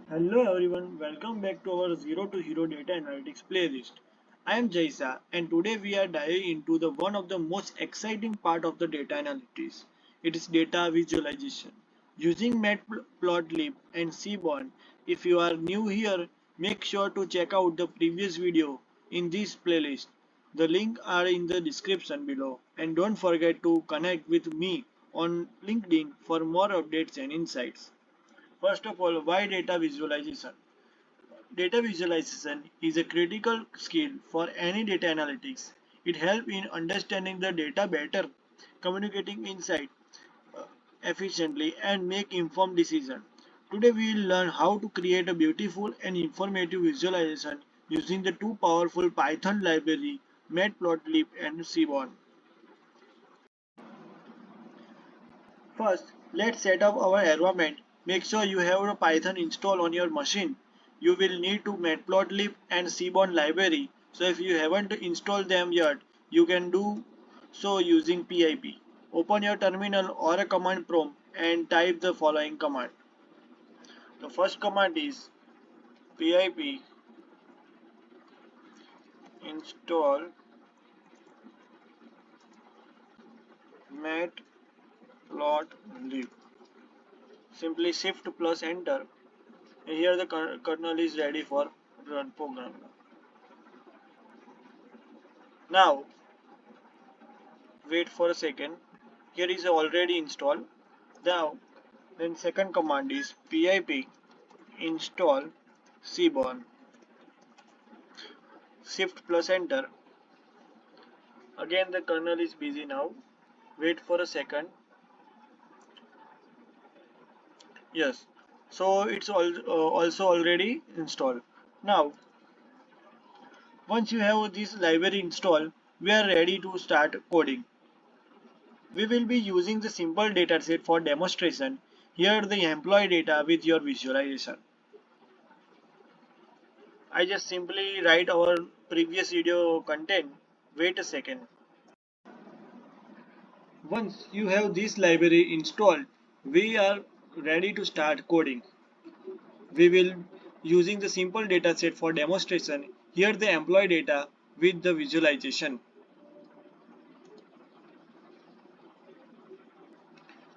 Hello everyone, welcome back to our Zero to Hero Data Analytics playlist. I am Jaisa and today we are diving into the one of the most exciting part of the data analytics. It is data visualization. Using Matplotlib and Seaborn, if you are new here, make sure to check out the previous video in this playlist. The link are in the description below and don't forget to connect with me on LinkedIn for more updates and insights. First of all, why data visualization? Data visualization is a critical skill for any data analytics. It helps in understanding the data better, communicating insight efficiently, and make informed decisions. Today we will learn how to create a beautiful and informative visualization using the two powerful Python library Matplotlib and Seaborn. First, let's set up our environment. Make sure you have a Python installed on your machine. You will need to Matplotlib and Seaborn library. So if you haven't installed them yet, you can do so using pip. Open your terminal or a command prompt and type the following command. The first command is pip install matplotlib. Simply shift plus enter. Here the kernel is ready for run program. Now wait for a second. Here is already installed. Now then second command is pip install Seaborn. Shift plus enter. Again the kernel is busy now. Wait for a second. Yes. So it's also already installed. Now once you have this library installed, we are ready to start coding. We will be using the simple dataset for demonstration. Here the employee data with your visualization. I just simply write our previous video content. Wait a second. Once you have this library installed, we are ready to start coding. We will using the simple dataset for demonstration. Here the employee data with the visualization.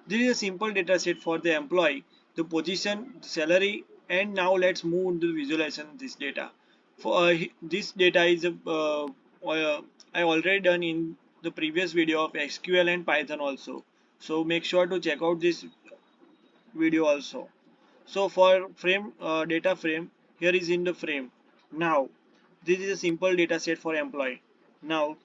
This is a simple dataset for the employee, the position, the salary, and now let's move into the visualization of this data. For this data is I already done in the previous video of SQL and Python also. So make sure to check out this video also. So for frame data frame, here is in the frame. Now this is a simple data set for employee. Now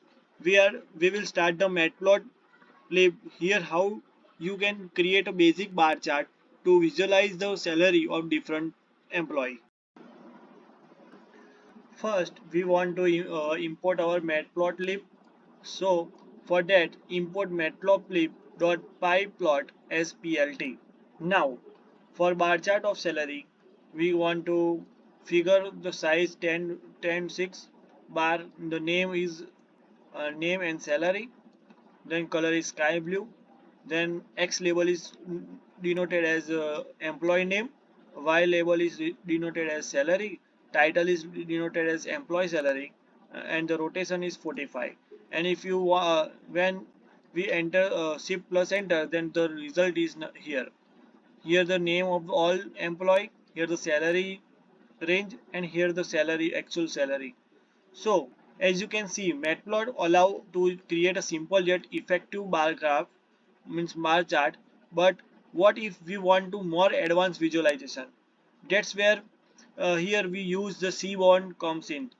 we will start the matplotlib. Here how you can create a basic bar chart to visualize the salary of different employee. First we want to import our matplotlib. So for that import matplotlib.pyplot as plt. Now for bar chart of salary we want to figure the size 10 bar. The name is name and salary, then color is sky blue, then x label is denoted as employee name, y label is denoted as salary, title is denoted as employee salary, and the rotation is 45. And if you when we enter shift plus enter, then the result is here. Here the name of all employee, here the salary range, and here the salary actual salary. So as you can see, Matplot allow to create a simple yet effective bar graph, means bar chart. But what if we want to more advanced visualization? That's where here we use the Seaborn comes in.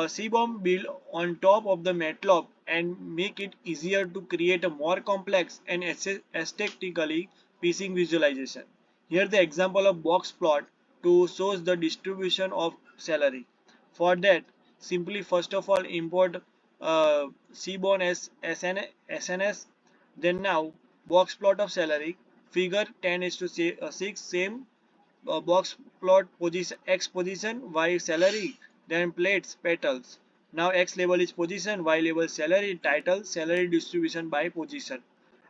Seaborn build on top of the Matlob and make it easier to create a more complex and aesthetically pleasing visualization. Here the example of box plot to shows the distribution of salary. For that, simply first of all import Seaborn as SNS. Then now box plot of salary. Figure 10 is to say 6 same box plot position x position y salary, then plates petals. Now x label is position, y label salary, title, salary distribution by position.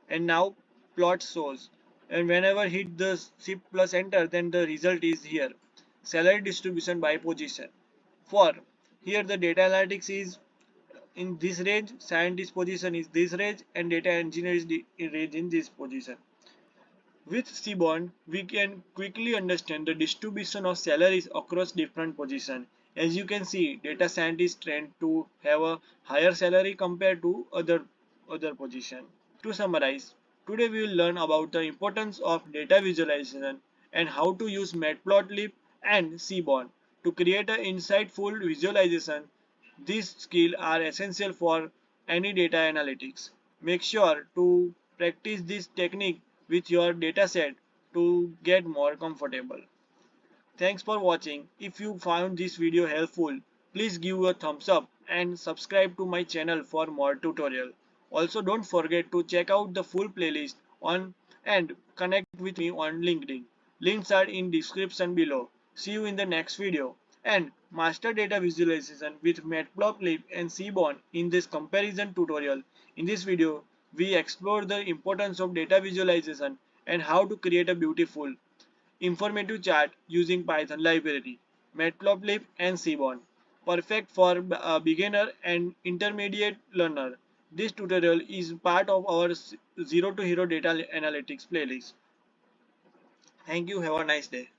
And now plot shows. and whenever hit the shift plus enter, then the result is here. Salary distribution by position. For here the data analytics is in this range, scientist position is this range, and data engineer is the range in this position. With Seaborn, we can quickly understand the distribution of salaries across different positions. As you can see, data scientists tend to have a higher salary compared to other positions. To summarize, today we will learn about the importance of data visualization and how to use Matplotlib and Seaborn to create an insightful visualization. These skills are essential for any data analytics. Make sure to practice this technique with your dataset to get more comfortable. Thanks for watching. If you found this video helpful, please give a thumbs up and subscribe to my channel for more tutorial. Also don't forget to check out the full playlist on and connect with me on LinkedIn. Links are in description below. See you in the next video. And master data visualization with Matplotlib and Seaborn in this comparison tutorial. In this video, we explore the importance of data visualization and how to create a beautiful informative chart using Python library, Matplotlib and Seaborn. Perfect for a beginner and intermediate learner. This tutorial is part of our Zero to Hero Data Analytics playlist. Thank you. Have a nice day.